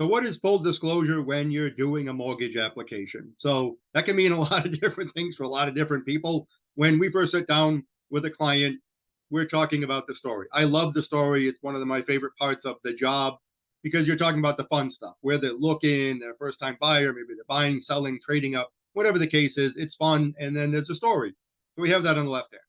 So what is full disclosure when you're doing a mortgage application? So that can mean a lot of different things for a lot of different people. When we first sit down with a client, we're talking about the story. I love the story. It's one of my favorite parts of the job because you're talking about the fun stuff, where they're looking, they're a first time buyer, maybe they're buying, selling, trading up, whatever the case is, it's fun. And then there's a story. So we have that on the left hand.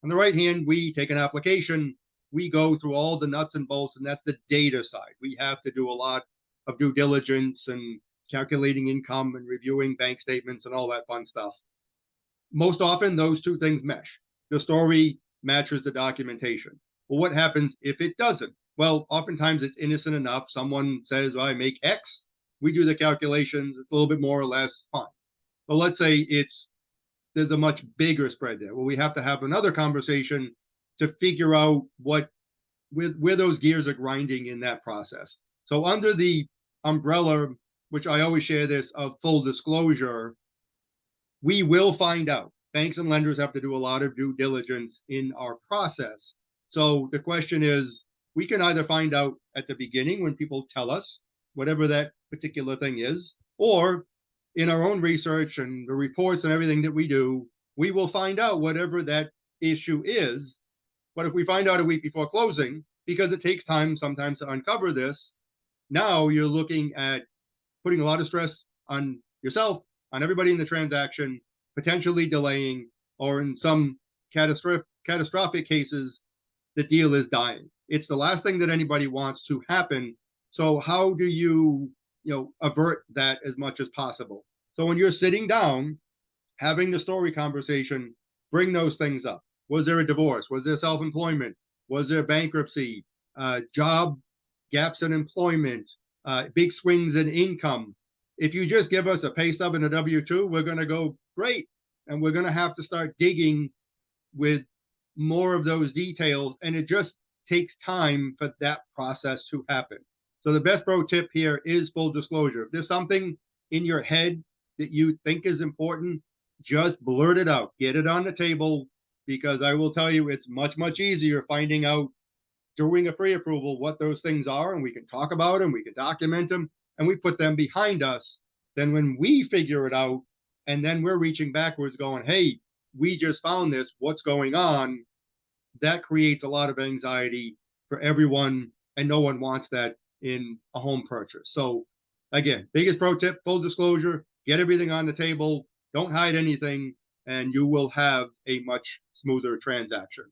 On the right hand, we take an application, we go through all the nuts and bolts, and that's the data side. We have to do a lot of due diligence and calculating income and reviewing bank statements and all that fun stuff. Most often, those two things mesh. The story matches the documentation. Well, what happens if it doesn't? Well, oftentimes it's innocent enough. Someone says, well, I make X. We do the calculations. It's a little bit more or less fine. But let's say there's a much bigger spread there. Well, we have to have another conversation to figure out where those gears are grinding in that process. So under the umbrella, which I always share this, of full disclosure, we will find out. Banks and lenders have to do a lot of due diligence in our process. So the question is, we can either find out at the beginning when people tell us whatever that particular thing is, or in our own research and the reports and everything that we do, we will find out whatever that issue is. But if we find out a week before closing, because it takes time sometimes to uncover this, now you're looking at putting a lot of stress on yourself, on everybody in the transaction, potentially delaying, or in some catastrophic cases, the deal is dying. It's the last thing that anybody wants to happen. So how do avert that as much as possible? So when you're sitting down, having the story conversation, bring those things up. Was there a divorce? Was there self-employment? Was there bankruptcy? Job gaps in employment? Big swings in income? If you just give us a pay stub and a W-2, we're going to go great. And we're going to have to start digging with more of those details. And it just takes time for that process to happen. So the best pro tip here is full disclosure. If there's something in your head that you think is important, just blurt it out. Get it on the table, because I will tell you, it's much, much easier finding out during a pre-approval what those things are, and we can talk about them, we can document them, and we put them behind us. Then when we figure it out, and then we're reaching backwards going, hey, we just found this, what's going on? That creates a lot of anxiety for everyone, and no one wants that in a home purchase. So again, biggest pro tip, full disclosure, get everything on the table, don't hide anything, and you will have a much smoother transaction.